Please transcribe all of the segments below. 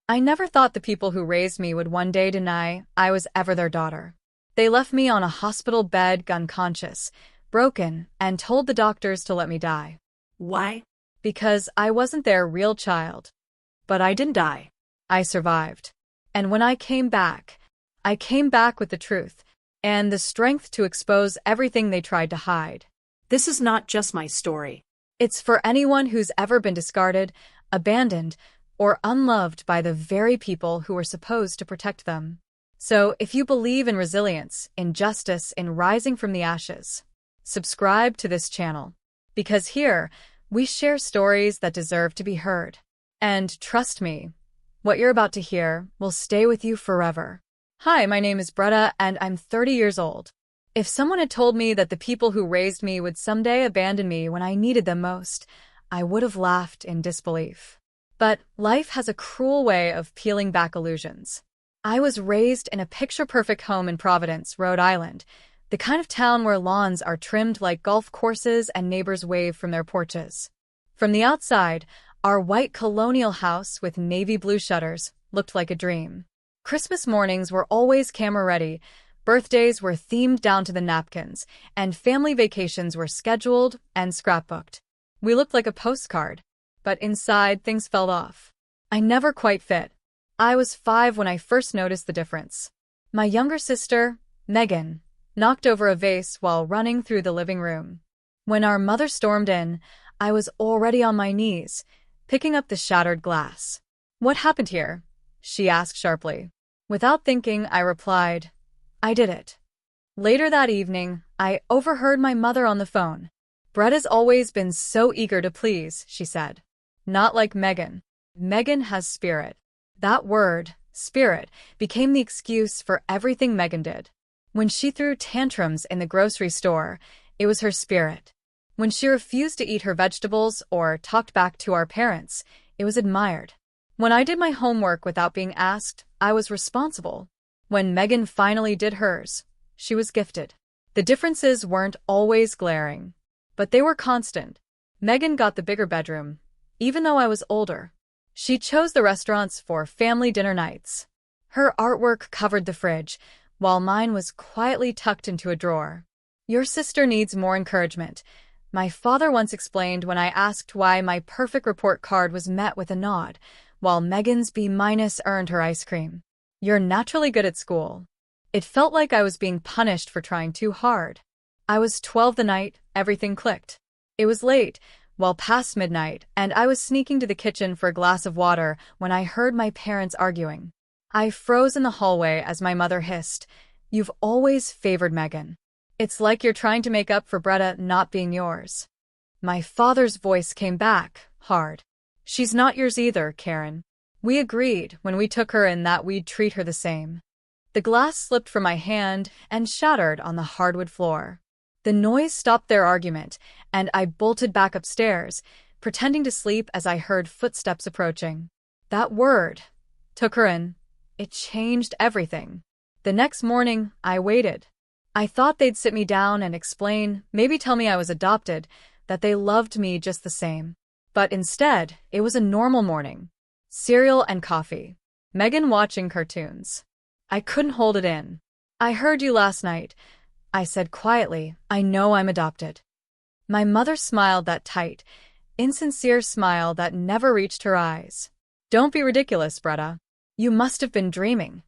I never thought the people who raised me would one day deny I was ever their daughter. They left me on a hospital bed, unconscious, broken, and told the doctors to let me die. Why? Because I wasn't their real child. But I didn't die. I survived. And when I came back with the truth and the strength to expose everything they tried to hide. This is not just my story. It's for anyone who's ever been discarded, abandoned, or unloved by the very people who were supposed to protect them. So, if you believe in resilience, in justice, in rising from the ashes, subscribe to this channel. Because here, we share stories that deserve to be heard. And trust me, what you're about to hear will stay with you forever. Hi, my name is Bretta, and I'm 30 years old. If someone had told me that the people who raised me would someday abandon me when I needed them most, I would have laughed in disbelief. But life has a cruel way of peeling back illusions. I was raised in a picture-perfect home in Providence, Rhode Island, the kind of town where lawns are trimmed like golf courses and neighbors wave from their porches. From the outside, our white colonial house with navy blue shutters looked like a dream. Christmas mornings were always camera-ready, birthdays were themed down to the napkins, and family vacations were scheduled and scrapbooked. We looked like a postcard, but inside things fell off. I never quite fit. I was 5 when I first noticed the difference. My younger sister, Megan, knocked over a vase while running through the living room. When our mother stormed in, I was already on my knees, picking up the shattered glass. "What happened here?" she asked sharply. Without thinking, I replied, "I did it." Later that evening, I overheard my mother on the phone. "Bretta's always been so eager to please," she said. "Not like Megan. Megan has spirit." That word, spirit, became the excuse for everything Megan did. When she threw tantrums in the grocery store, it was her spirit. When she refused to eat her vegetables or talked back to our parents, it was admired. When I did my homework without being asked, I was responsible. When Megan finally did hers, she was gifted. The differences weren't always glaring, but they were constant. Megan got the bigger bedroom, even though I was older. She chose the restaurants for family dinner nights. Her artwork covered the fridge, while mine was quietly tucked into a drawer. "Your sister needs more encouragement," my father once explained when I asked why my perfect report card was met with a nod, while Megan's B- earned her ice cream. "You're naturally good at school." It felt like I was being punished for trying too hard. I was 12 the night everything clicked. It was late, well past midnight, and I was sneaking to the kitchen for a glass of water when I heard my parents arguing. I froze in the hallway as my mother hissed, "You've always favored Megan. It's like you're trying to make up for Bretta not being yours." My father's voice came back, hard. "She's not yours either, Karen. We agreed when we took her in that we'd treat her the same." The glass slipped from my hand and shattered on the hardwood floor. The noise stopped their argument, and I bolted back upstairs, pretending to sleep as I heard footsteps approaching. That word, "took her in," it changed everything. The next morning, I waited. I thought they'd sit me down and explain, maybe tell me I was adopted, that they loved me just the same. But instead, it was a normal morning. Cereal and coffee. Megan watching cartoons. I couldn't hold it in. "I heard you last night," I said quietly. "I know I'm adopted." My mother smiled, that tight, insincere smile that never reached her eyes. "Don't be ridiculous, Bretta. You must have been dreaming."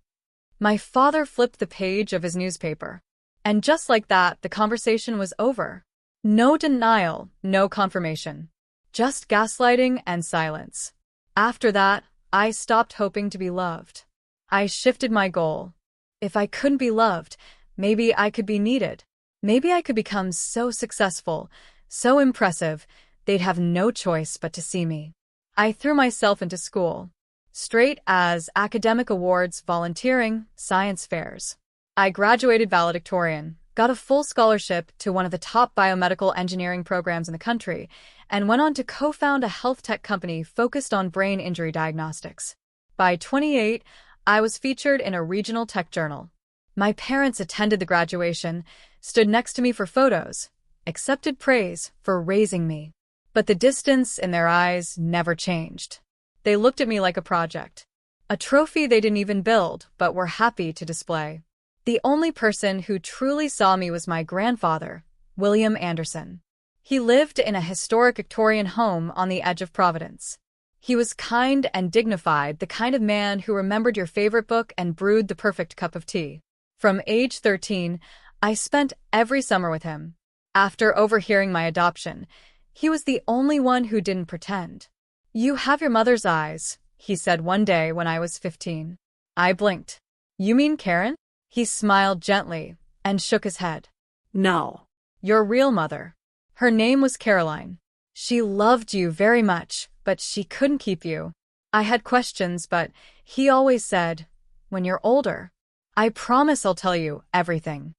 My father flipped the page of his newspaper. And just like that, the conversation was over. No denial, no confirmation. Just gaslighting and silence. After that, I stopped hoping to be loved. I shifted my goal. If I couldn't be loved, maybe I could be needed. Maybe I could become so successful, so impressive, they'd have no choice but to see me. I threw myself into school. Straight A's, academic awards, volunteering, science fairs. I graduated valedictorian, got a full scholarship to one of the top biomedical engineering programs in the country, and went on to co-found a health tech company focused on brain injury diagnostics. By 28, I was featured in a regional tech journal. My parents attended the graduation, stood next to me for photos, accepted praise for raising me. But the distance in their eyes never changed. They looked at me like a project. A trophy they didn't even build, but were happy to display. The only person who truly saw me was my grandfather, William Anderson. He lived in a historic Victorian home on the edge of Providence. He was kind and dignified, the kind of man who remembered your favorite book and brewed the perfect cup of tea. From age 13, I spent every summer with him. After overhearing my adoption, he was the only one who didn't pretend. "You have your mother's eyes," he said one day when I was 15. I blinked. "You mean Karen?" He smiled gently and shook his head. No. "Your real mother. Her name was Caroline. She loved you very much, but she couldn't keep you." I had questions, but he always said, "When you're older, I promise I'll tell you everything."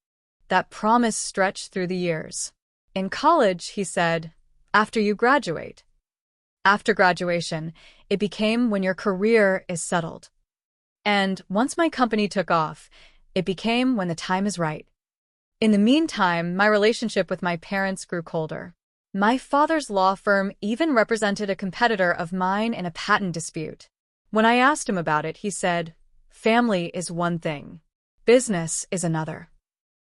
That promise stretched through the years. In college, he said, "After you graduate." After graduation, it became when your career is settled. And once my company took off, it became when the time is right. In the meantime, my relationship with my parents grew colder. My father's law firm even represented a competitor of mine in a patent dispute. When I asked him about it, he said, "Family is one thing. Business is another."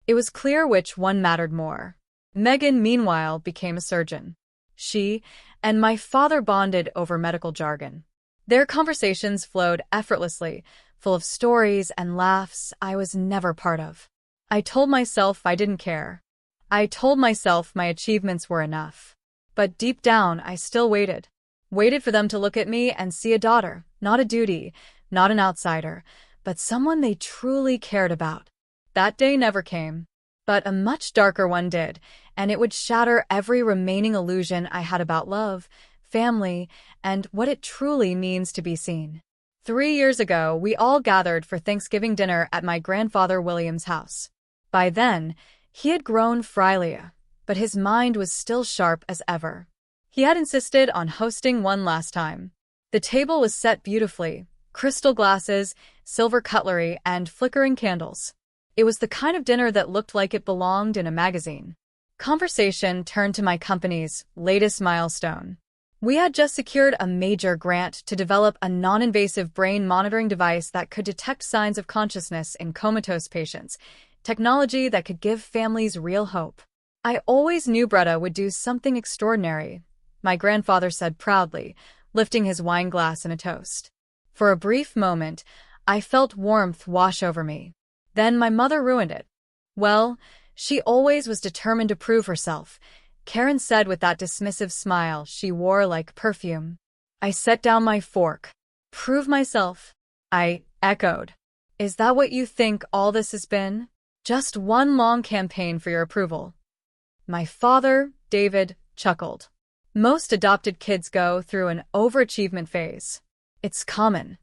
It was clear which one mattered more. Megan, meanwhile, became a surgeon. She and my father bonded over medical jargon. Their conversations flowed effortlessly, full of stories and laughs I was never part of. I told myself I didn't care. I told myself my achievements were enough. But deep down, I still waited. Waited for them to look at me and see a daughter, not a duty, not an outsider, but someone they truly cared about. That day never came. But a much darker one did, and it would shatter every remaining illusion I had about love, family, and what it truly means to be seen. 3 years ago, we all gathered for Thanksgiving dinner at my grandfather William's house. By then, he had grown frilier, but his mind was still sharp as ever. He had insisted on hosting one last time. The table was set beautifully, crystal glasses, silver cutlery, and flickering candles. It was the kind of dinner that looked like it belonged in a magazine. Conversation turned to my company's latest milestone. We had just secured a major grant to develop a non-invasive brain monitoring device that could detect signs of consciousness in comatose patients, technology that could give families real hope. "I always knew Bretta would do something extraordinary," my grandfather said proudly, lifting his wine glass in a toast. For a brief moment, I felt warmth wash over me. Then my mother ruined it. "Well, she always was determined to prove herself," Karen said with that dismissive smile she wore like perfume. I set down my fork. "Prove myself?" I echoed. "Is that what you think all this has been? Just one long campaign for your approval?" My father, David, chuckled. "Most adopted kids go through an overachievement phase. It's common."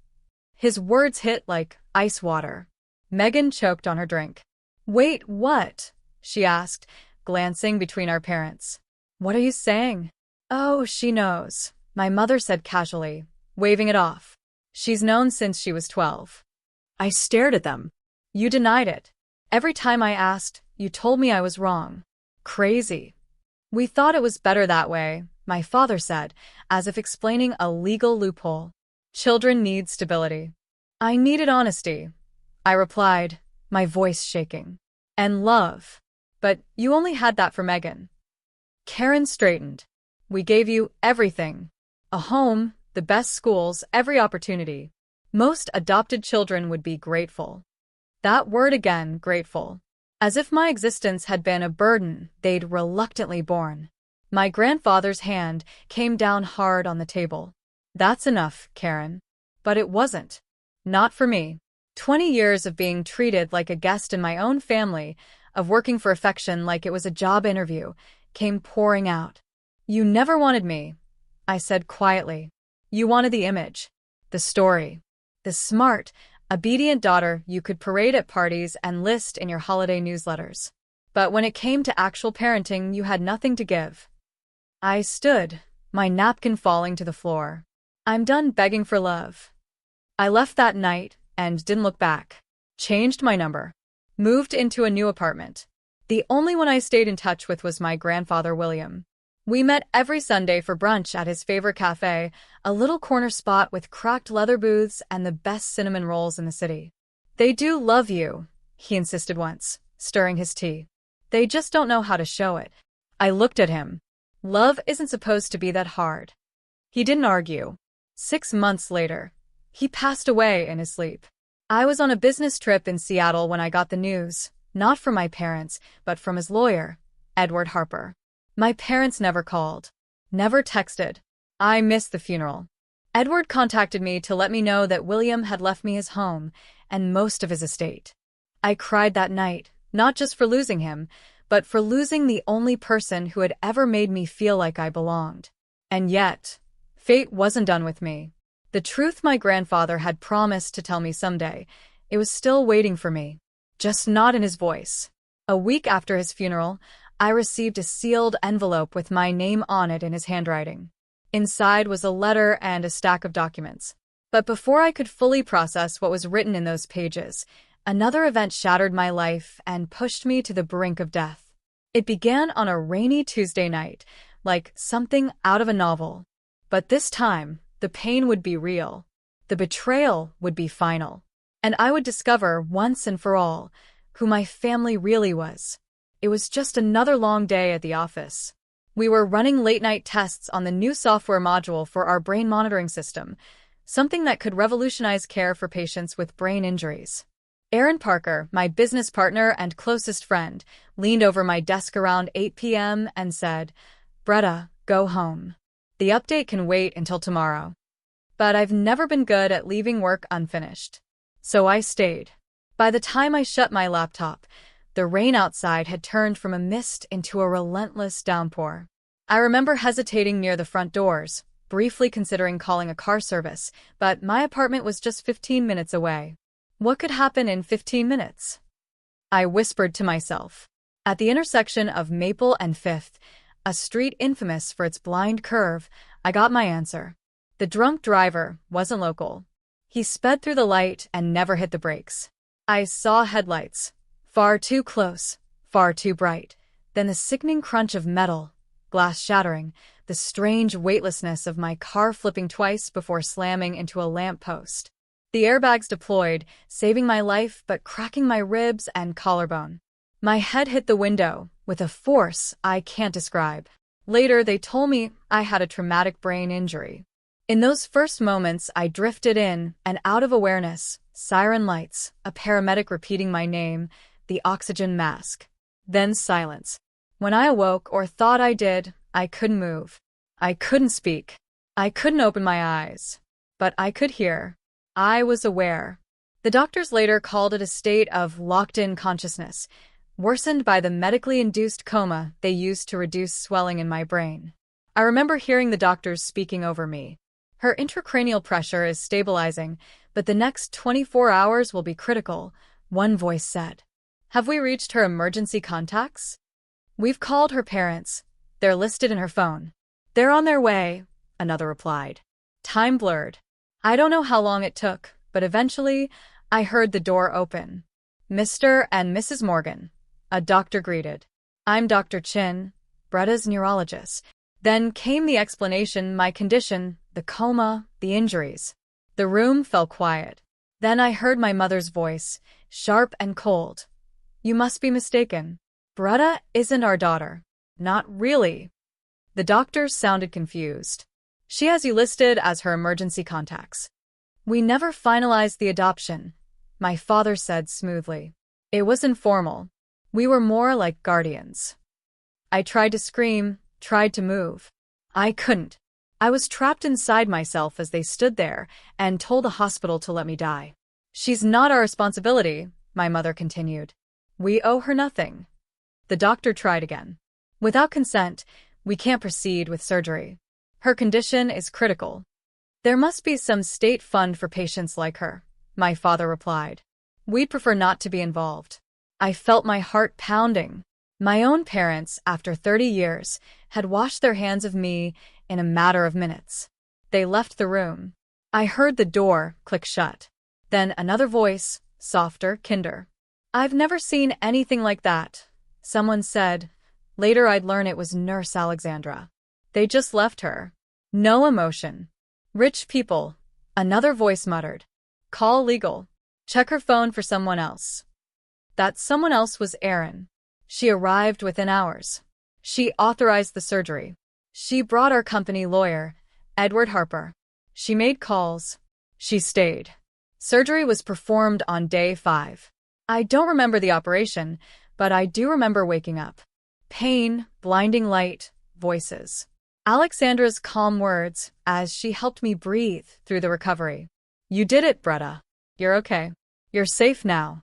His words hit like ice water. Megan choked on her drink. "Wait, what?" she asked, glancing between our parents. "What are you saying?" "Oh, she knows," my mother said casually, waving it off. "She's known since she was 12. I stared at them. "You denied it. Every time I asked, you told me I was wrong." "Crazy." "We thought it was better that way," my father said, as if explaining a legal loophole. "Children need stability." "I needed honesty," I replied, my voice shaking. "And love. But you only had that for Megan." Karen straightened. "We gave you everything. A home, the best schools, every opportunity. Most adopted children would be grateful." That word again, grateful. As if my existence had been a burden they'd reluctantly borne. My grandfather's hand came down hard on the table. "That's enough, Karen." But it wasn't. Not for me. 20 years of being treated like a guest in my own family, of working for affection like it was a job interview, came pouring out. "You never wanted me," I said quietly. "You wanted the image, the story, the smart, obedient daughter you could parade at parties and list in your holiday newsletters. But when it came to actual parenting, you had nothing to give." I stood, my napkin falling to the floor. "I'm done begging for love." I left that night and didn't look back. Changed my number. Moved into a new apartment. The only one I stayed in touch with was my grandfather William. We met every Sunday for brunch at his favorite cafe, a little corner spot with cracked leather booths and the best cinnamon rolls in the city. "They do love you," he insisted once, stirring his tea. "They just don't know how to show it." I looked at him. Love isn't supposed to be that hard. He didn't argue. 6 months later, he passed away in his sleep. I was on a business trip in Seattle when I got the news, not from my parents, but from his lawyer, Edward Harper. My parents never called, never texted. I missed the funeral. Edward contacted me to let me know that William had left me his home and most of his estate. I cried that night, not just for losing him, but for losing the only person who had ever made me feel like I belonged. And yet, fate wasn't done with me. The truth my grandfather had promised to tell me someday, it was still waiting for me, just not in his voice. A week after his funeral, I received a sealed envelope with my name on it in his handwriting. Inside was a letter and a stack of documents. But before I could fully process what was written in those pages, another event shattered my life and pushed me to the brink of death. It began on a rainy Tuesday night, like something out of a novel. But this time, the pain would be real. The betrayal would be final. And I would discover once and for all who my family really was. It was just another long day at the office. We were running late-night tests on the new software module for our brain monitoring system, something that could revolutionize care for patients with brain injuries. Aaron Parker, my business partner and closest friend, leaned over my desk around 8 p.m. and said, "Bretta, go home. The update can wait until tomorrow." But I've never been good at leaving work unfinished. So I stayed. By the time I shut my laptop, the rain outside had turned from a mist into a relentless downpour. I remember hesitating near the front doors, briefly considering calling a car service, but my apartment was just 15 minutes away. What could happen in 15 minutes? I whispered to myself. At the intersection of Maple and Fifth, a street infamous for its blind curve, I got my answer. The drunk driver wasn't local. He sped through the light and never hit the brakes. I saw headlights. Far too close, far too bright. Then the sickening crunch of metal, glass shattering, the strange weightlessness of my car flipping twice before slamming into a lamppost. The airbags deployed, saving my life but cracking my ribs and collarbone. My head hit the window with a force I can't describe. Later, they told me I had a traumatic brain injury. In those first moments, I drifted in and out of awareness, siren lights, a paramedic repeating my name, the oxygen mask. Then silence. When I awoke or thought I did, I couldn't move. I couldn't speak. I couldn't open my eyes. But I could hear. I was aware. The doctors later called it a state of locked-in consciousness, worsened by the medically induced coma they used to reduce swelling in my brain. I remember hearing the doctors speaking over me. "Her intracranial pressure is stabilizing, but the next 24 hours will be critical," one voice said. "Have we reached her emergency contacts?" "We've called her parents. They're listed in her phone." "They're on their way," another replied. Time blurred. I don't know how long it took, but eventually I heard the door open. "Mr. and Mrs. Morgan," a doctor greeted. "I'm Dr. Chin, Bretta's neurologist." Then came the explanation: my condition, the coma, the injuries. The room fell quiet. Then I heard my mother's voice, sharp and cold. "You must be mistaken. Bretta isn't our daughter." "Not really." The doctors sounded confused. "She has you listed as her emergency contacts." "We never finalized the adoption," my father said smoothly. "It was informal. We were more like guardians." I tried to scream, tried to move. I couldn't. I was trapped inside myself as they stood there and told the hospital to let me die. "She's not our responsibility," my mother continued. "We owe her nothing." The doctor tried again. "Without consent, we can't proceed with surgery. Her condition is critical." "There must be some state fund for patients like her," my father replied. "We'd prefer not to be involved." I felt my heart pounding. My own parents, after 30 years, had washed their hands of me in a matter of minutes. They left the room. I heard the door click shut. Then another voice, softer, kinder. "I've never seen anything like that," someone said. Later I'd learn it was Nurse Alexandra. They just left her. No emotion. Rich people. Another voice muttered. Call legal. Check her phone for someone else. That someone else was Erin. She arrived within hours. She authorized the surgery. She brought our company lawyer, Edward Harper. She made calls. She stayed. Surgery was performed on day 5. I don't remember the operation, but I do remember waking up. Pain, blinding light, voices. Alexandra's calm words as she helped me breathe through the recovery. You did it, Bretta. You're okay. You're safe now.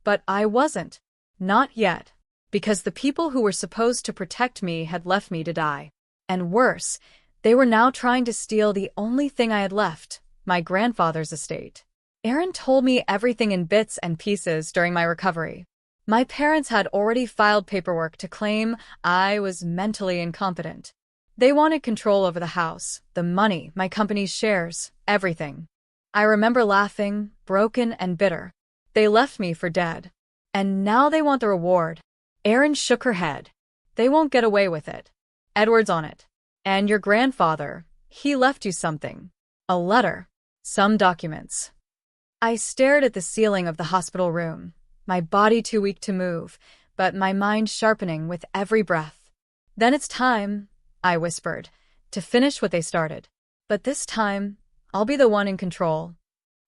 But I wasn't. Not yet. Because the people who were supposed to protect me had left me to die. And worse, they were now trying to steal the only thing I had left, my grandfather's estate. Erin told me everything in bits and pieces during my recovery. My parents had already filed paperwork to claim I was mentally incompetent. They wanted control over the house, the money, my company's shares, everything. I remember laughing, broken and bitter. They left me for dead. And now they want the reward. Erin shook her head. They won't get away with it. Edward's on it. And your grandfather, he left you something. A letter. Some documents. I stared at the ceiling of the hospital room, my body too weak to move, but my mind sharpening with every breath. Then it's time, I whispered, to finish what they started. But this time, I'll be the one in control.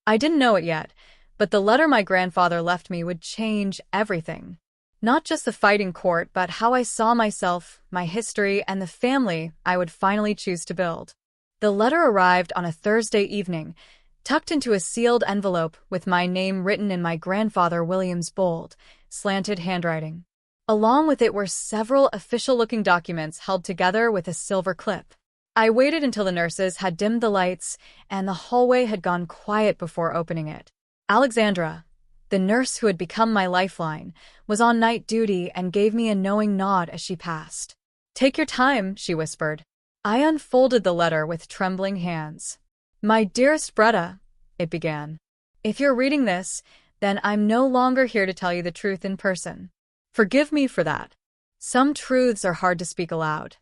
I didn't know it yet, but the letter my grandfather left me would change everything. Not just the fight in court, but how I saw myself, my history, and the family I would finally choose to build. The letter arrived on a Thursday evening, tucked into a sealed envelope with my name written in my grandfather William's bold, slanted handwriting. Along with it were several official-looking documents held together with a silver clip. I waited until the nurses had dimmed the lights and the hallway had gone quiet before opening it. Alexandra, the nurse who had become my lifeline, was on night duty and gave me a knowing nod as she passed. Take your time, she whispered. I unfolded the letter with trembling hands. My dearest Bretta, it began. If you're reading this, then I'm no longer here to tell you the truth in person. Forgive me for that. Some truths are hard to speak aloud.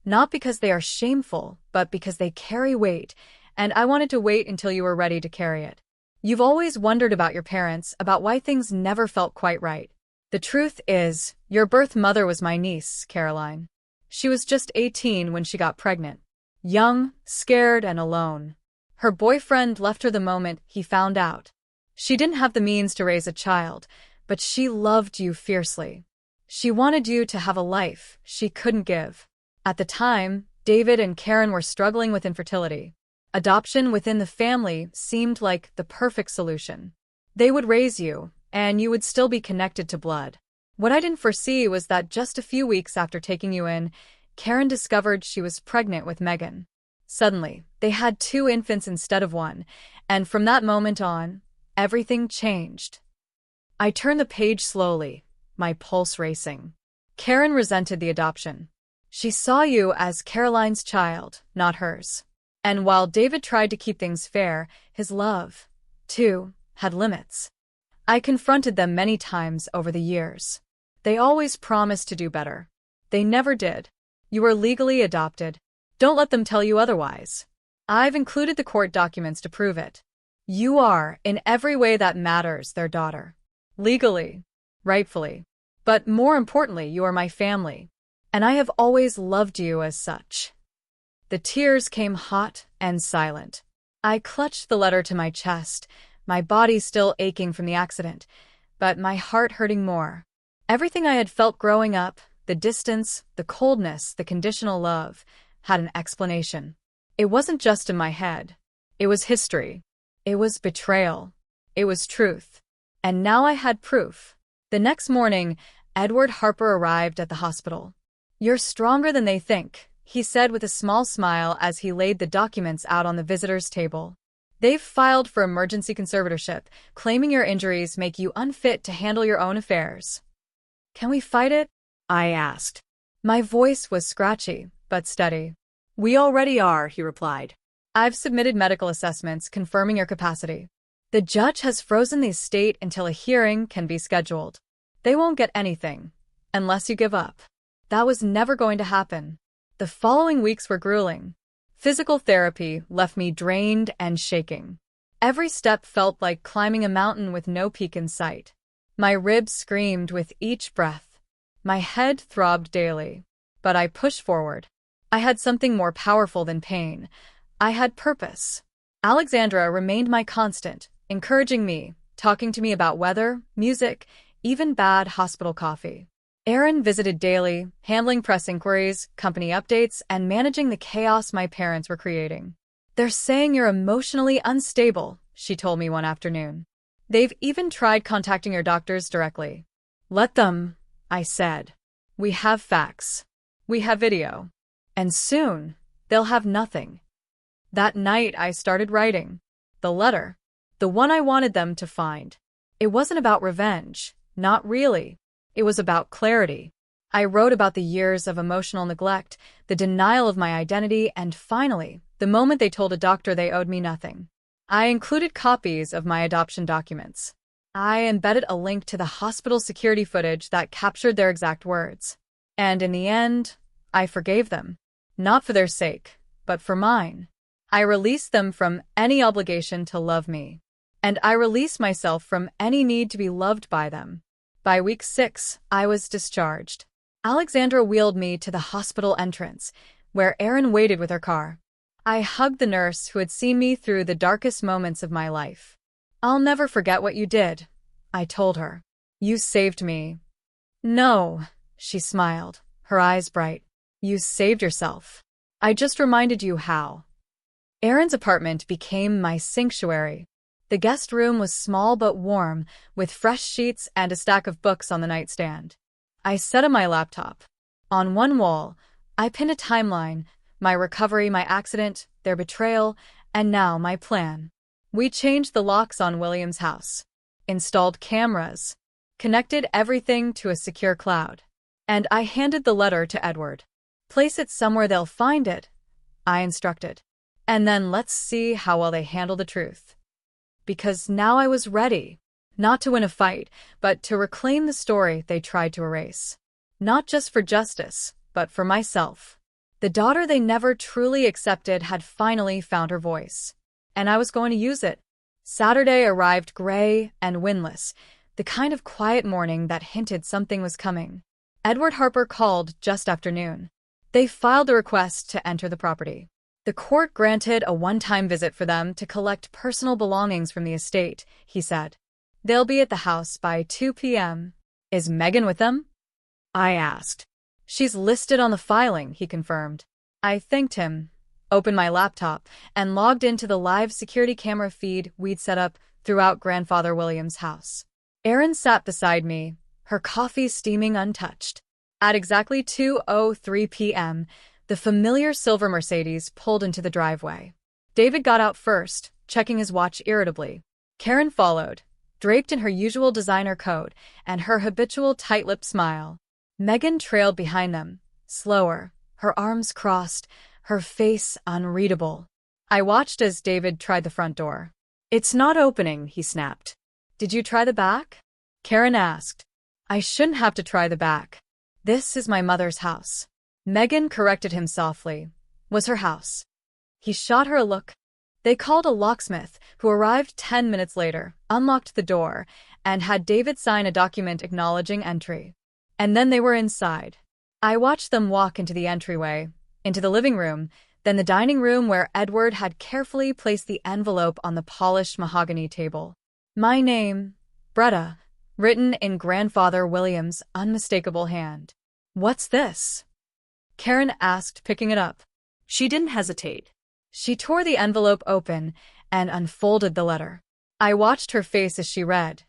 Not because they are shameful, but because they carry weight, and I wanted to wait until you were ready to carry it. You've always wondered about your parents, about why things never felt quite right. The truth is, your birth mother was my niece, Caroline. She was just 18 when she got pregnant. Young, scared, and alone. Her boyfriend left her the moment he found out. She didn't have the means to raise a child, but she loved you fiercely. She wanted you to have a life she couldn't give. At the time, David and Karen were struggling with infertility. Adoption within the family seemed like the perfect solution. They would raise you, and you would still be connected to blood. What I didn't foresee was that just a few weeks after taking you in, Karen discovered she was pregnant with Megan. Suddenly, they had 2 infants instead of 1, and from that moment on, everything changed. I turned the page slowly, my pulse racing. Karen resented the adoption. She saw you as Caroline's child, not hers. And while David tried to keep things fair, his love, too, had limits. I confronted them many times over the years. They always promised to do better. They never did. You were legally adopted. Don't let them tell you otherwise. I've included the court documents to prove it. You are, in every way that matters, their daughter. Legally. Rightfully. But more importantly, you are my family. And I have always loved you as such. The tears came hot and silent. I clutched the letter to my chest, my body still aching from the accident, but my heart hurting more. Everything I had felt growing up, the distance, the coldness, the conditional love, had an explanation. It wasn't just in my head. It was history. It was betrayal. It was truth. And now I had proof. The next morning, Edward Harper arrived at the hospital. You're stronger than they think, he said with a small smile as he laid the documents out on the visitor's table. They've filed for emergency conservatorship, claiming your injuries make you unfit to handle your own affairs. Can we fight it? I asked. My voice was scratchy, but steady. We already are, he replied. I've submitted medical assessments confirming your capacity. The judge has frozen the estate until a hearing can be scheduled. They won't get anything, unless you give up. That was never going to happen. The following weeks were grueling. Physical therapy left me drained and shaking. Every step felt like climbing a mountain with no peak in sight. My ribs screamed with each breath. My head throbbed daily. But I pushed forward. I had something more powerful than pain. I had purpose. Alexandra remained my constant, encouraging me, talking to me about weather, music, even bad hospital coffee. Aaron visited daily, handling press inquiries, company updates, and managing the chaos my parents were creating. "They're saying you're emotionally unstable," she told me one afternoon. "They've even tried contacting your doctors directly." "Let them," I said. "We have facts. We have video. And soon, they'll have nothing." That night, I started writing. The letter. The one I wanted them to find. It wasn't about revenge. Not really. It was about clarity. I wrote about the years of emotional neglect, the denial of my identity, and finally, the moment they told a doctor they owed me nothing. I included copies of my adoption documents. I embedded a link to the hospital security footage that captured their exact words. And in the end, I forgave them. Not for their sake, but for mine. I released them from any obligation to love me. And I released myself from any need to be loved by them. By week 6, I was discharged. Alexandra wheeled me to the hospital entrance, where Erin waited with her car. I hugged the nurse who had seen me through the darkest moments of my life. "I'll never forget what you did," I told her. "You saved me." "No," she smiled, her eyes bright. "You saved yourself. I just reminded you how." Erin's apartment became my sanctuary. The guest room was small but warm, with fresh sheets and a stack of books on the nightstand. I set up my laptop. On one wall, I pinned a timeline, my recovery, my accident, their betrayal, and now my plan. We changed the locks on William's house, installed cameras, connected everything to a secure cloud. And I handed the letter to Edward. "Place it somewhere they'll find it," I instructed. "And then let's see how well they handle the truth." Because now I was ready, not to win a fight, but to reclaim the story they tried to erase. Not just for justice, but for myself. The daughter they never truly accepted had finally found her voice. And I was going to use it. Saturday arrived gray and windless, the kind of quiet morning that hinted something was coming. Edward Harper called just after noon. They filed the request to enter the property. The court granted a one-time visit for them to collect personal belongings from the estate, he said. "They'll be at the house by 2 p.m. "Is Megan with them?" I asked. "She's listed on the filing," he confirmed. I thanked him, opened my laptop, and logged into the live security camera feed we'd set up throughout Grandfather William's house. Erin sat beside me, her coffee steaming untouched. At exactly 2:03 p.m., the familiar silver Mercedes pulled into the driveway. David got out first, checking his watch irritably. Karen followed, draped in her usual designer coat and her habitual tight-lipped smile. Megan trailed behind them, slower, her arms crossed, her face unreadable. I watched as David tried the front door. "It's not opening," he snapped. "Did you try the back?" Karen asked. "I shouldn't have to try the back. This is my mother's house." Megan corrected him softly. "Was her house." He shot her a look. They called a locksmith, who arrived 10 minutes later, unlocked the door, and had David sign a document acknowledging entry. And then they were inside. I watched them walk into the entryway, into the living room, then the dining room where Edward had carefully placed the envelope on the polished mahogany table. My name, Bretta, written in Grandfather William's unmistakable hand. "What's this?" Karen asked, picking it up. She didn't hesitate. She tore the envelope open and unfolded the letter. I watched her face as she read,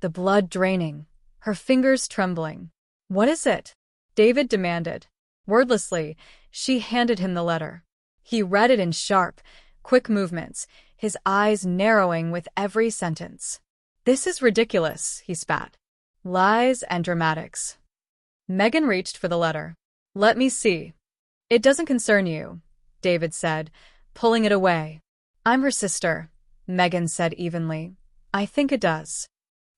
the blood draining, her fingers trembling. "What is it?" David demanded. Wordlessly, she handed him the letter. He read it in sharp, quick movements, his eyes narrowing with every sentence. "This is ridiculous," he spat. "Lies and dramatics." Megan reached for the letter. "Let me see." "It doesn't concern you," David said, pulling it away. "I'm her sister," Megan said evenly. "I think it does."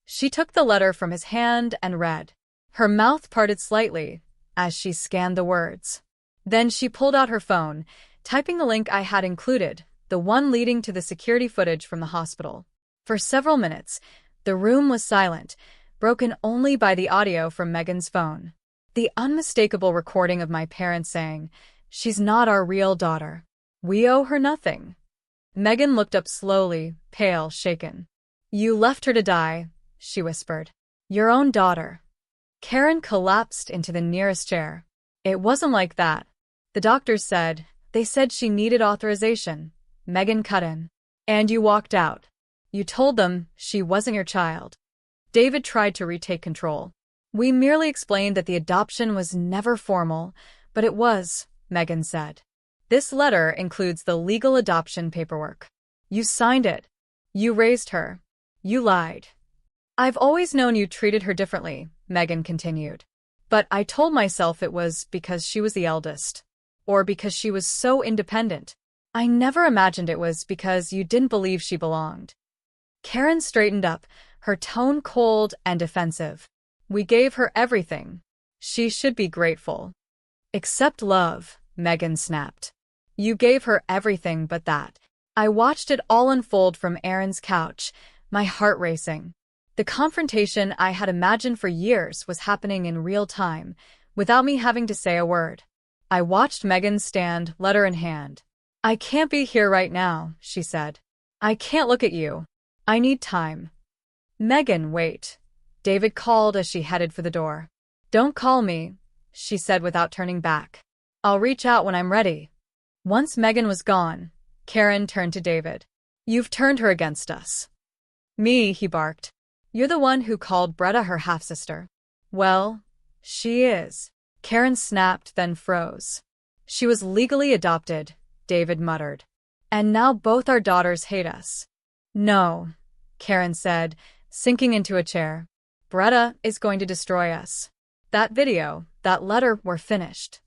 She took the letter from his hand and read. Her mouth parted slightly as she scanned the words. Then she pulled out her phone, typing the link I had included, the one leading to the security footage from the hospital. For several minutes, the room was silent, broken only by the audio from Megan's phone. The unmistakable recording of my parents saying, "She's not our real daughter. We owe her nothing." Megan looked up slowly, pale, shaken. "You left her to die," she whispered. "Your own daughter." Karen collapsed into the nearest chair. "It wasn't like that. The doctors said, they said she needed authorization." Megan cut in. "And you walked out. You told them she wasn't your child." David tried to retake control. "We merely explained that the adoption was never formal, but it was," Megan said. "This letter includes the legal adoption paperwork. You signed it. You raised her. You lied." "I've always known you treated her differently," Megan continued. "But I told myself it was because she was the eldest. Or because she was so independent. I never imagined it was because you didn't believe she belonged." Karen straightened up, her tone cold and defensive. "We gave her everything. She should be grateful." "Except love," Megan snapped. "You gave her everything but that." I watched it all unfold from Aaron's couch, my heart racing. The confrontation I had imagined for years was happening in real time, without me having to say a word. I watched Megan stand, letter in hand. "I can't be here right now," she said. "I can't look at you. I need time." "Megan, wait," David called as she headed for the door. "Don't call me," she said without turning back. "I'll reach out when I'm ready." Once Megan was gone, Karen turned to David. "You've turned her against us." "Me," he barked. "You're the one who called Bretta her half-sister." "Well, she is." Karen snapped, then froze. "She was legally adopted," David muttered. "And now both our daughters hate us." "No," Karen said, sinking into a chair. "Bretta is going to destroy us. That video, that letter, were finished."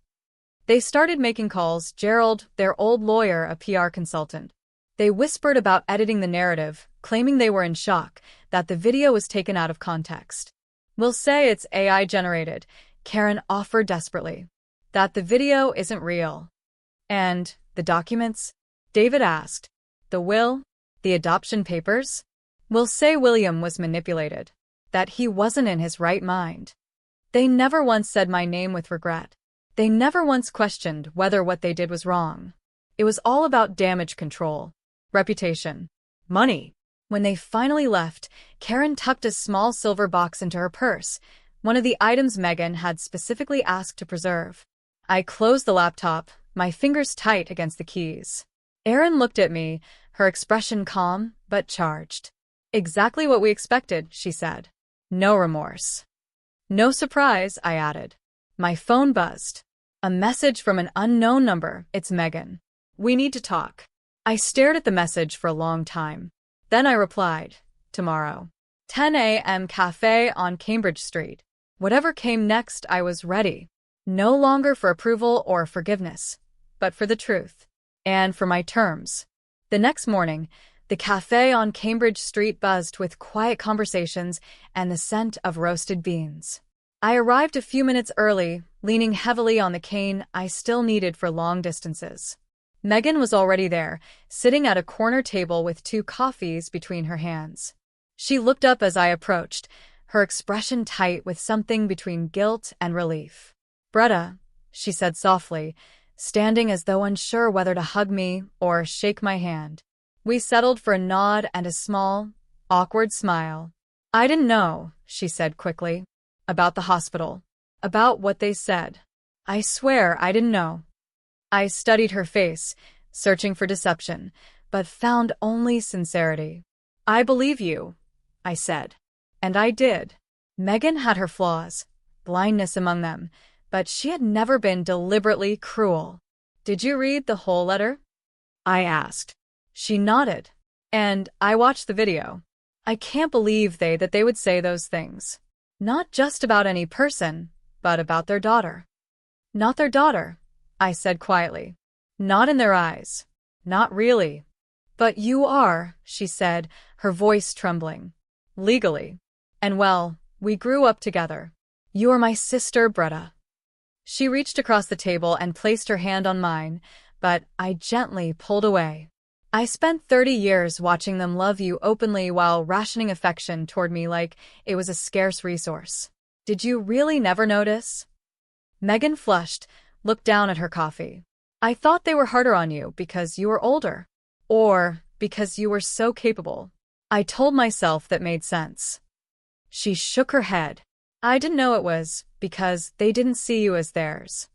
They started making calls, Gerald, their old lawyer, a PR consultant. They whispered about editing the narrative, claiming they were in shock, that the video was taken out of context. "We'll say it's AI-generated," Karen offered desperately. "That the video isn't real." "And the documents?" David asked. "The will? The adoption papers?" "We'll say William was manipulated. That he wasn't in his right mind." They never once said my name with regret. They never once questioned whether what they did was wrong. It was all about damage control, reputation, money. When they finally left, Karen tucked a small silver box into her purse, one of the items Megan had specifically asked to preserve. I closed the laptop, my fingers tight against the keys. Erin looked at me, her expression calm but charged. "Exactly what we expected," she said. "No remorse." "No surprise," I added. My phone buzzed. A message from an unknown number. "It's Megan. We need to talk." I stared at the message for a long time. Then I replied, "Tomorrow. 10 a.m. cafe on Cambridge Street." Whatever came next, I was ready. No longer for approval or forgiveness, but for the truth. And for my terms. The next morning, the cafe on Cambridge Street buzzed with quiet conversations and the scent of roasted beans. I arrived a few minutes early, leaning heavily on the cane I still needed for long distances. Megan was already there, sitting at a corner table with 2 coffees between her hands. She looked up as I approached, her expression tight with something between guilt and relief. "Bretta," she said softly, standing as though unsure whether to hug me or shake my hand. We settled for a nod and a small, awkward smile. "I didn't know," she said quickly. "About the hospital. About what they said. I swear I didn't know." I studied her face, searching for deception, but found only sincerity. "I believe you," I said. And I did. Megan had her flaws, blindness among them, but she had never been deliberately cruel. "Did you read the whole letter?" I asked. She nodded. "And I watched the video. I can't believe that they would say those things. Not just about any person, but about their daughter." "Not their daughter," I said quietly. "Not in their eyes. Not really." "But you are," she said, her voice trembling. "Legally. And well, we grew up together. You are my sister, Bretta." She reached across the table and placed her hand on mine, but I gently pulled away. I spent 30 years watching them love you openly while rationing affection toward me like it was a scarce resource. Did you really never notice? Megan flushed, looked down at her coffee. I thought they were harder on you because you were older. Or because you were so capable. I told myself that made sense. She shook her head. I didn't know it was because they didn't see you as theirs.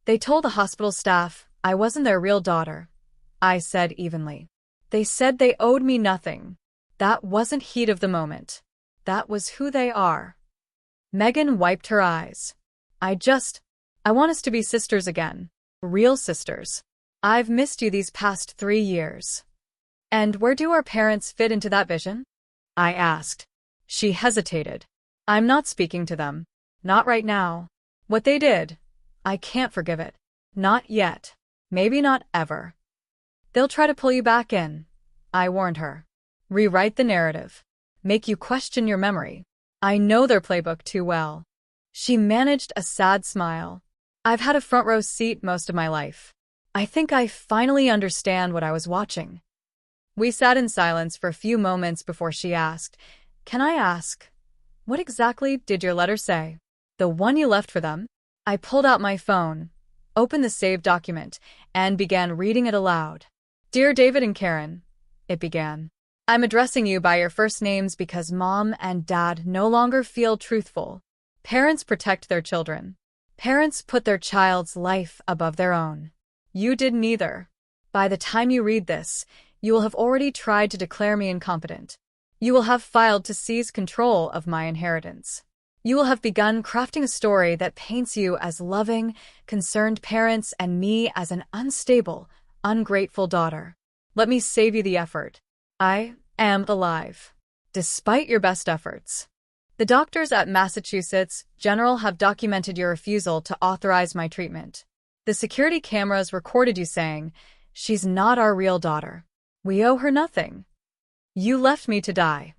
They told the hospital staff I wasn't their real daughter, I said evenly. They said they owed me nothing. That wasn't heat of the moment. That was who they are. Megan wiped her eyes. I want us to be sisters again. Real sisters. I've missed you these past 3 years. And where do our parents fit into that vision? I asked. She hesitated. I'm not speaking to them. Not right now. What they did, I can't forgive it. Not yet. Maybe not ever. They'll try to pull you back in, I warned her. Rewrite the narrative. Make you question your memory. I know their playbook too well. She managed a sad smile. I've had a front row seat most of my life. I think I finally understand what I was watching. We sat in silence for a few moments before she asked, Can I ask, what exactly did your letter say? The one you left for them? I pulled out my phone, opened the saved document, and began reading it aloud. Dear David and Karen, it began. I'm addressing you by your first names because Mom and Dad no longer feel truthful. Parents protect their children. Parents put their child's life above their own. You did neither. By the time you read this, you will have already tried to declare me incompetent. You will have filed to seize control of my inheritance. You will have begun crafting a story that paints you as loving, concerned parents and me as an unstable, ungrateful daughter. Let me save you the effort. I am alive. Despite your best efforts. The doctors at Massachusetts General have documented your refusal to authorize my treatment. The security cameras recorded you saying, She's not our real daughter. We owe her nothing. You left me to die.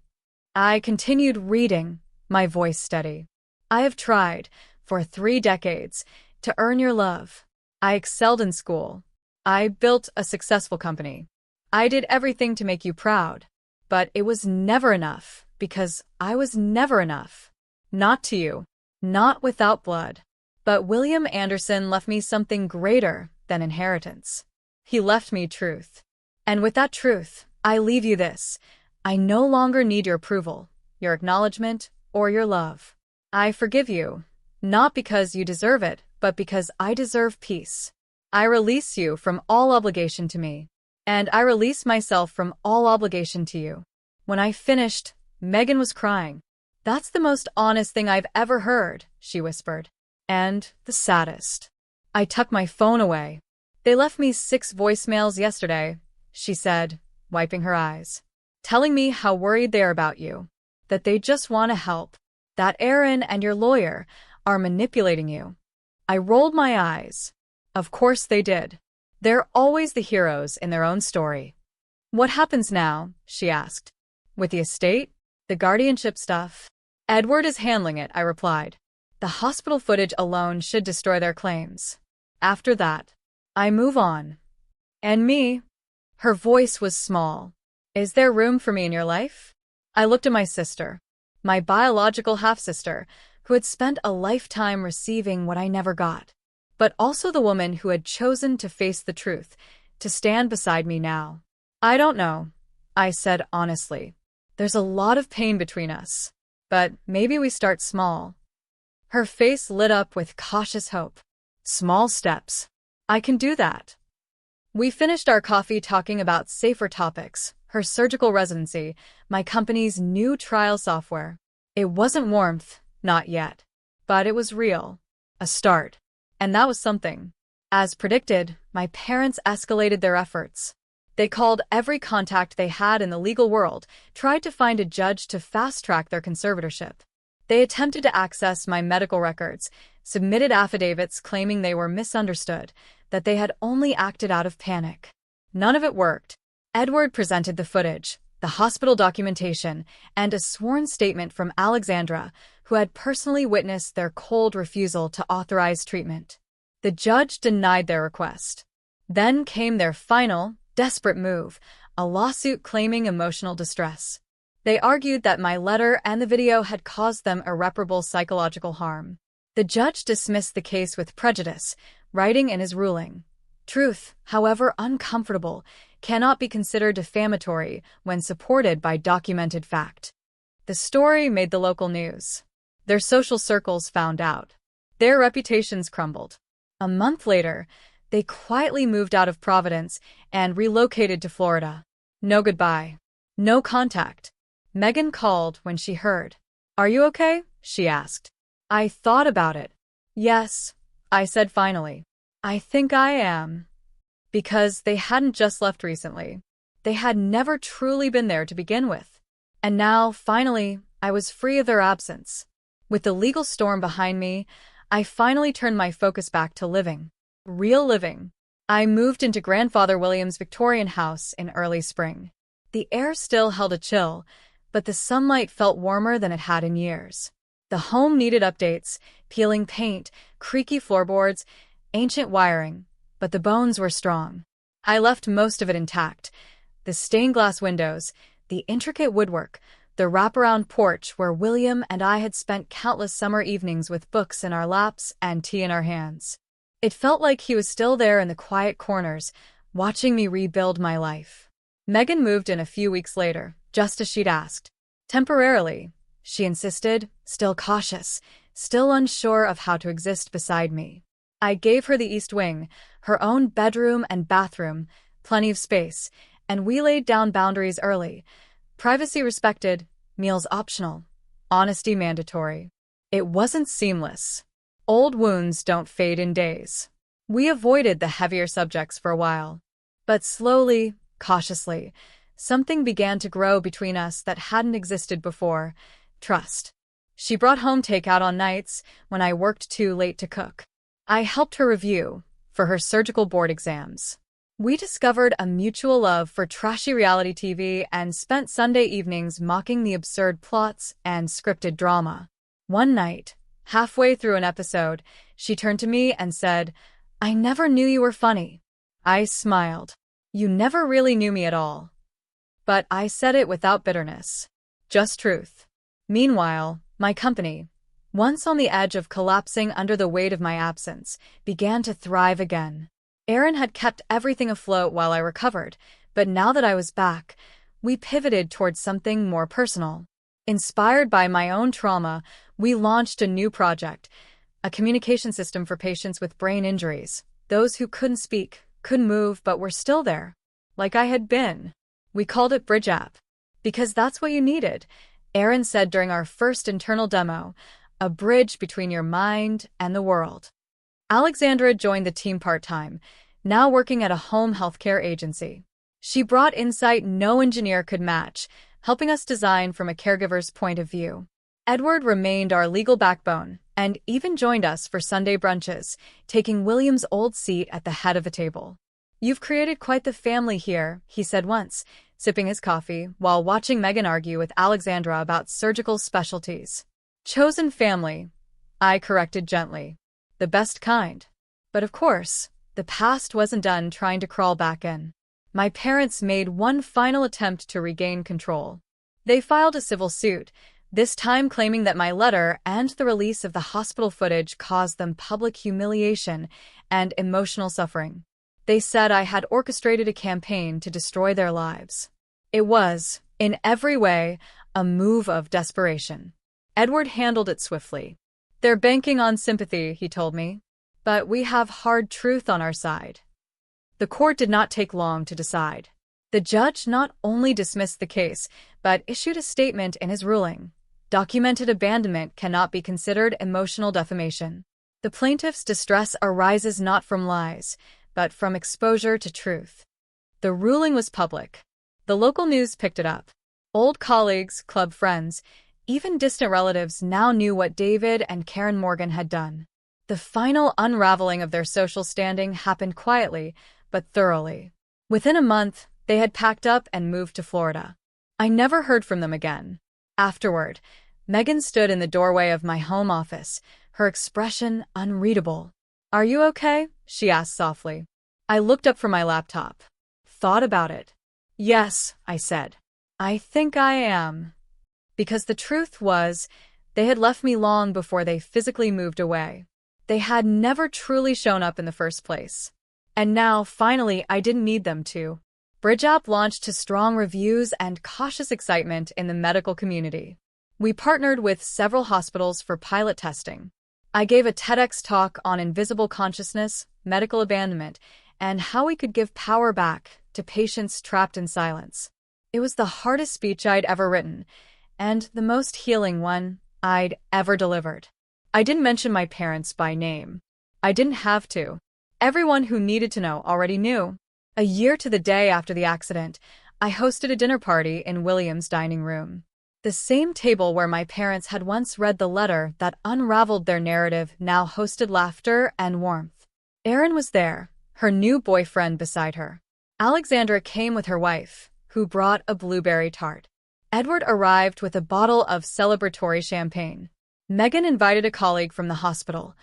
I continued reading, my voice steady. I have tried, for 3 decades, to earn your love. I excelled in school. I built a successful company. I did everything to make you proud. But it was never enough, because I was never enough. Not to you. Not without blood. But William Anderson left me something greater than inheritance. He left me truth. And with that truth, I leave you this. I no longer need your approval, your acknowledgement, or your love. I forgive you, not because you deserve it, but because I deserve peace. I release you from all obligation to me. And I release myself from all obligation to you. When I finished, Megan was crying. That's the most honest thing I've ever heard, she whispered. And the saddest. I tucked my phone away. They left me 6 voicemails yesterday, she said, wiping her eyes. Telling me how worried they are about you. That they just want to help. That Aaron and your lawyer are manipulating you. I rolled my eyes. Of course they did. They're always the heroes in their own story. What happens now? She asked. With the estate? The guardianship stuff? Edward is handling it, I replied. The hospital footage alone should destroy their claims. After that, I move on. And me? Her voice was small. Is there room for me in your life? I looked at my sister, my biological half-sister, who had spent a lifetime receiving what I never got. But also the woman who had chosen to face the truth, to stand beside me now. I don't know, I said honestly. There's a lot of pain between us. But maybe we start small. Her face lit up with cautious hope. Small steps. I can do that. We finished our coffee talking about safer topics, her surgical residency, my company's new trial software. It wasn't warmth, not yet. But it was real. A start. And that was something. As predicted, my parents escalated their efforts. They called every contact they had in the legal world, tried to find a judge to fast-track their conservatorship. They attempted to access my medical records, submitted affidavits claiming they were misunderstood, that they had only acted out of panic. None of it worked. Edward presented the footage, the hospital documentation, and a sworn statement from Alexandra, who had personally witnessed their cold refusal to authorize treatment. The judge denied their request. Then came their final, desperate move, a lawsuit claiming emotional distress. They argued that my letter and the video had caused them irreparable psychological harm. The judge dismissed the case with prejudice, writing in his ruling, "Truth, however uncomfortable, cannot be considered defamatory when supported by documented fact." The story made the local news. Their social circles found out. Their reputations crumbled. A month later, they quietly moved out of Providence and relocated to Florida. No goodbye. No contact. Megan called when she heard. "Are you okay?" she asked. I thought about it. "Yes," I said finally. "I think I am." Because they hadn't just left recently. They had never truly been there to begin with. And now, finally, I was free of their absence. With the legal storm behind me, I finally turned my focus back to living. Real living. I moved into Grandfather William's Victorian house in early spring. The air still held a chill, but the sunlight felt warmer than it had in years. The home needed updates, peeling paint, creaky floorboards, ancient wiring, but the bones were strong. I left most of it intact. The stained glass windows, the intricate woodwork, the wraparound porch where William and I had spent countless summer evenings with books in our laps and tea in our hands. It felt like he was still there in the quiet corners, watching me rebuild my life. Megan moved in a few weeks later, just as she'd asked. Temporarily, she insisted, still cautious, still unsure of how to exist beside me. I gave her the East Wing, her own bedroom and bathroom, plenty of space, and we laid down boundaries early. Privacy respected, meals optional, honesty mandatory. It wasn't seamless. Old wounds don't fade in days. We avoided the heavier subjects for a while. But slowly, cautiously, something began to grow between us that hadn't existed before: trust. She brought home takeout on nights when I worked too late to cook. I helped her review for her surgical board exams. We discovered a mutual love for trashy reality TV and spent Sunday evenings mocking the absurd plots and scripted drama. One night, halfway through an episode, she turned to me and said, "I never knew you were funny." I smiled. "You never really knew me at all." But I said it without bitterness. Just truth. Meanwhile, my company, once on the edge of collapsing under the weight of my absence, began to thrive again. Aaron had kept everything afloat while I recovered, but now that I was back, we pivoted towards something more personal. Inspired by my own trauma, we launched a new project, a communication system for patients with brain injuries, those who couldn't speak, couldn't move, but were still there, like I had been. We called it Bridge App. Because that's what you needed, Aaron said during our first internal demo, a bridge between your mind and the world. Alexandra joined the team part-time, now working at a home healthcare agency. She brought insight no engineer could match, helping us design from a caregiver's point of view. Edward remained our legal backbone and even joined us for Sunday brunches, taking William's old seat at the head of the table. "You've created quite the family here," he said once, sipping his coffee while watching Megan argue with Alexandra about surgical specialties. "Chosen family," I corrected gently. "The best kind." But of course, the past wasn't done trying to crawl back in. My parents made one final attempt to regain control. They filed a civil suit, this time claiming that my letter and the release of the hospital footage caused them public humiliation and emotional suffering. They said I had orchestrated a campaign to destroy their lives. It was, in every way, a move of desperation. Edward handled it swiftly. "They're banking on sympathy," he told me. "But we have hard truth on our side." The court did not take long to decide. The judge not only dismissed the case, but issued a statement in his ruling. Documented abandonment cannot be considered emotional defamation. The plaintiff's distress arises not from lies, but from exposure to truth. The ruling was public. The local news picked it up. Old colleagues, club friends, even distant relatives now knew what David and Karen Morgan had done. The final unraveling of their social standing happened quietly, but thoroughly. Within a month, they had packed up and moved to Florida. I never heard from them again. Afterward, Megan stood in the doorway of my home office, her expression unreadable. "Are you okay?" she asked softly. I looked up from my laptop. Thought about it. "Yes," I said. "I think I am." Because the truth was, they had left me long before they physically moved away. They had never truly shown up in the first place. And now, finally, I didn't need them to. Bridgeup launched to strong reviews and cautious excitement in the medical community. We partnered with several hospitals for pilot testing. I gave a TEDx talk on invisible consciousness, medical abandonment, and how we could give power back to patients trapped in silence. It was the hardest speech I'd ever written, and the most healing one I'd ever delivered. I didn't mention my parents by name. I didn't have to. Everyone who needed to know already knew. A year to the day after the accident, I hosted a dinner party in William's dining room. The same table where my parents had once read the letter that unraveled their narrative now hosted laughter and warmth. Erin was there, her new boyfriend beside her. Alexandra came with her wife, who brought a blueberry tart. Edward arrived with a bottle of celebratory champagne. Megan invited a colleague from the hospital,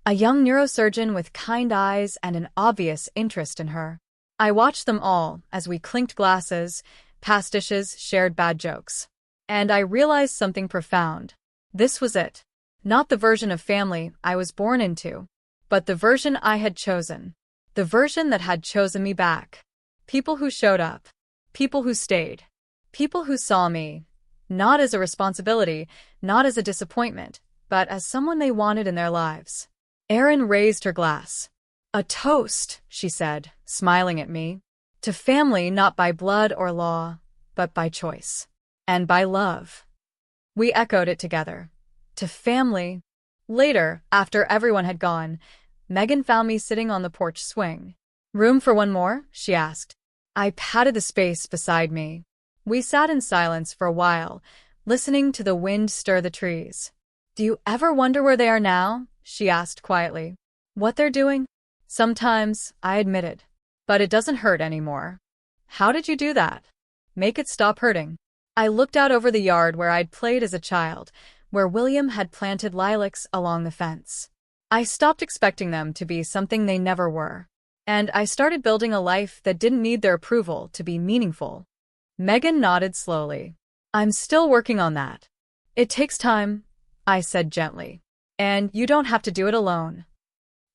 a young neurosurgeon with kind eyes and an obvious interest in her. I watched them all as we clinked glasses, passed dishes, shared bad jokes. And I realized something profound. This was it. Not the version of family I was born into, but the version I had chosen. The version that had chosen me back. People who showed up. People who stayed. People who saw me, not as a responsibility, not as a disappointment, but as someone they wanted in their lives. Erin raised her glass. "A toast," she said, smiling at me. "To family not by blood or law, but by choice. And by love." We echoed it together. To family. Later, after everyone had gone, Megan found me sitting on the porch swing. "Room for one more?" she asked. I patted the space beside me. We sat in silence for a while, listening to the wind stir the trees. "Do you ever wonder where they are now?" she asked quietly. "What they're doing?" "Sometimes," I admitted. "But it doesn't hurt anymore." "How did you do that?" "Make it stop hurting." I looked out over the yard where I'd played as a child, where William had planted lilacs along the fence. I stopped expecting them to be something they never were. And I started building a life that didn't need their approval to be meaningful. Megan nodded slowly. "I'm still working on that." "It takes time," I said gently. "And you don't have to do it alone."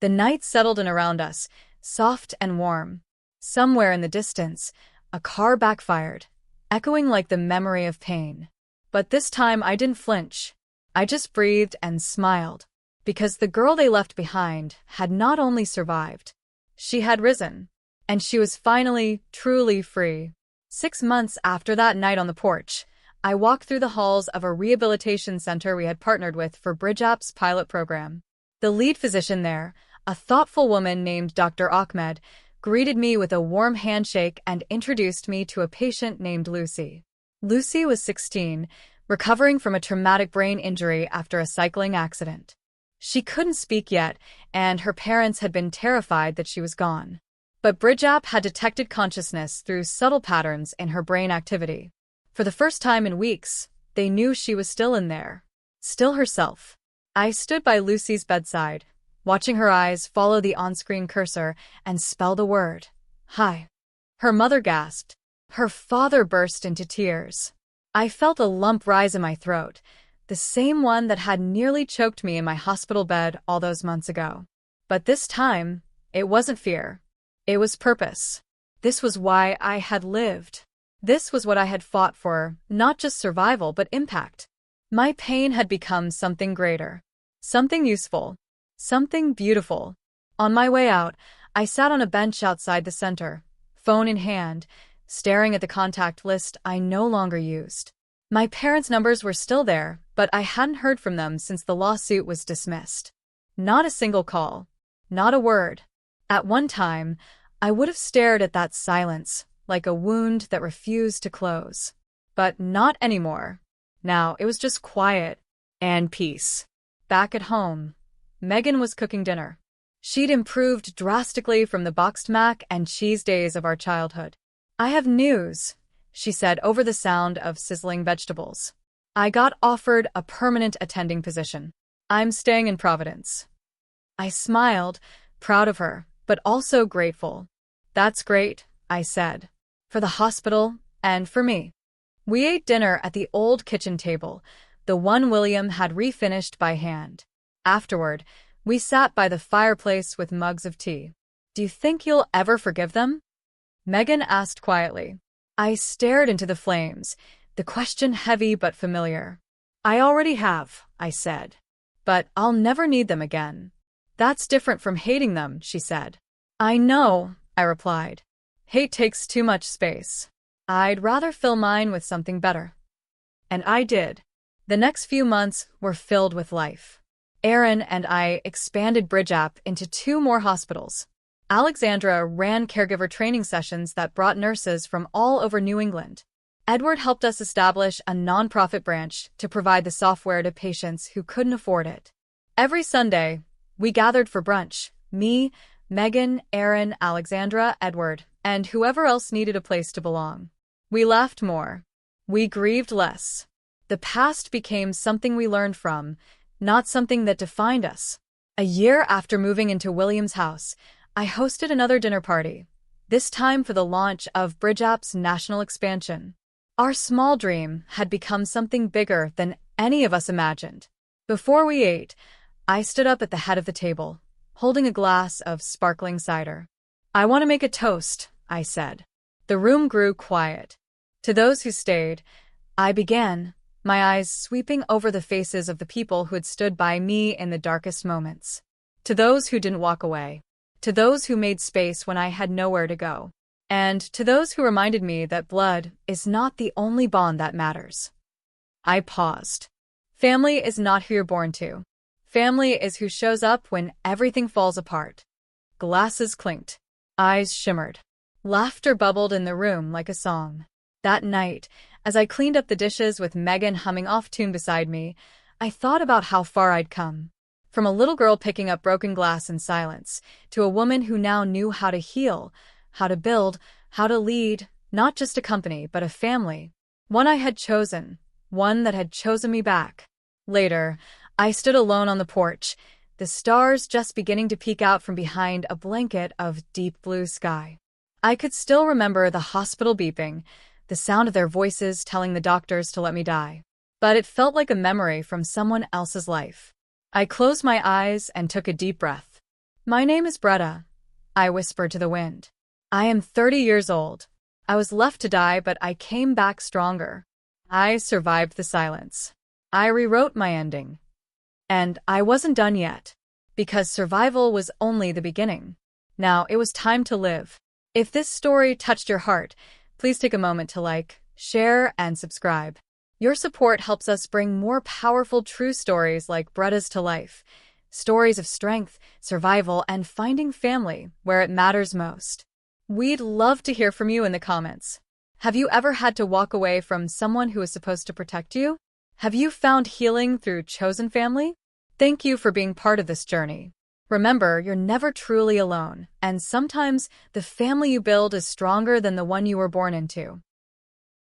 The night settled in around us, soft and warm. Somewhere in the distance, a car backfired, echoing like the memory of pain. But this time I didn't flinch. I just breathed and smiled, because the girl they left behind had not only survived, she had risen, and she was finally, truly free. 6 months after that night on the porch, I walked through the halls of a rehabilitation center we had partnered with for Bridgeup's pilot program. The lead physician there, a thoughtful woman named Dr. Ahmed, greeted me with a warm handshake and introduced me to a patient named Lucy. Lucy was 16, recovering from a traumatic brain injury after a cycling accident. She couldn't speak yet, and her parents had been terrified that she was gone. But Bridgeup had detected consciousness through subtle patterns in her brain activity. For the first time in weeks, they knew she was still in there. Still herself. I stood by Lucy's bedside, watching her eyes follow the on-screen cursor and spell the word, "Hi." Her mother gasped. Her father burst into tears. I felt a lump rise in my throat, the same one that had nearly choked me in my hospital bed all those months ago. But this time, it wasn't fear. It was purpose. This was why I had lived. This was what I had fought for, not just survival but impact. My pain had become something greater. Something useful. Something beautiful. On my way out, I sat on a bench outside the center, phone in hand, staring at the contact list I no longer used. My parents' numbers were still there, but I hadn't heard from them since the lawsuit was dismissed. Not a single call. Not a word. At one time, I would have stared at that silence, like a wound that refused to close. But not anymore. Now it was just quiet and peace. Back at home, Megan was cooking dinner. She'd improved drastically from the boxed mac and cheese days of our childhood. "I have news," she said over the sound of sizzling vegetables. I got offered a permanent attending position. I'm staying in Providence. I smiled, proud of her, but also grateful. That's great, I said. For the hospital, and for me. We ate dinner at the old kitchen table, the one William had refinished by hand. Afterward, we sat by the fireplace with mugs of tea. Do you think you'll ever forgive them? Megan asked quietly. I stared into the flames, the question heavy but familiar. I already have, I said. But I'll never need them again. That's different from hating them, she said. I know, I replied. Hate takes too much space. I'd rather fill mine with something better. And I did. The next few months were filled with life. Aaron and I expanded BridgeApp into 2 more hospitals. Alexandra ran caregiver training sessions that brought nurses from all over New England. Edward helped us establish a nonprofit branch to provide the software to patients who couldn't afford it. Every Sunday, we gathered for brunch, me, Megan, Aaron, Alexandra, Edward, and whoever else needed a place to belong. We laughed more. We grieved less. The past became something we learned from, not something that defined us. A year after moving into William's house, I hosted another dinner party, this time for the launch of BridgeApp's national expansion. Our small dream had become something bigger than any of us imagined. Before we ate, I stood up at the head of the table, holding a glass of sparkling cider. I want to make a toast, I said. The room grew quiet. To those who stayed, I began, my eyes sweeping over the faces of the people who had stood by me in the darkest moments. To those who didn't walk away. To those who made space when I had nowhere to go. And to those who reminded me that blood is not the only bond that matters. I paused. Family is not who you're born to. Family is who shows up when everything falls apart. Glasses clinked. Eyes shimmered. Laughter bubbled in the room like a song. That night, as I cleaned up the dishes with Megan humming off-tune beside me, I thought about how far I'd come. From a little girl picking up broken glass in silence, to a woman who now knew how to heal, how to build, how to lead, not just a company, but a family. One I had chosen, one that had chosen me back. Later, I stood alone on the porch, the stars just beginning to peek out from behind a blanket of deep blue sky. I could still remember the hospital beeping, the sound of their voices telling the doctors to let me die. But it felt like a memory from someone else's life. I closed my eyes and took a deep breath. My name is Bretta, I whispered to the wind. I am 30 years old. I was left to die, but I came back stronger. I survived the silence. I rewrote my ending. And I wasn't done yet, because survival was only the beginning. Now it was time to live. If this story touched your heart, please take a moment to like, share, and subscribe. Your support helps us bring more powerful true stories like Bretta's to life. Stories of strength, survival, and finding family where it matters most. We'd love to hear from you in the comments. Have you ever had to walk away from someone who was supposed to protect you? Have you found healing through chosen family? Thank you for being part of this journey. Remember, you're never truly alone, and sometimes the family you build is stronger than the one you were born into.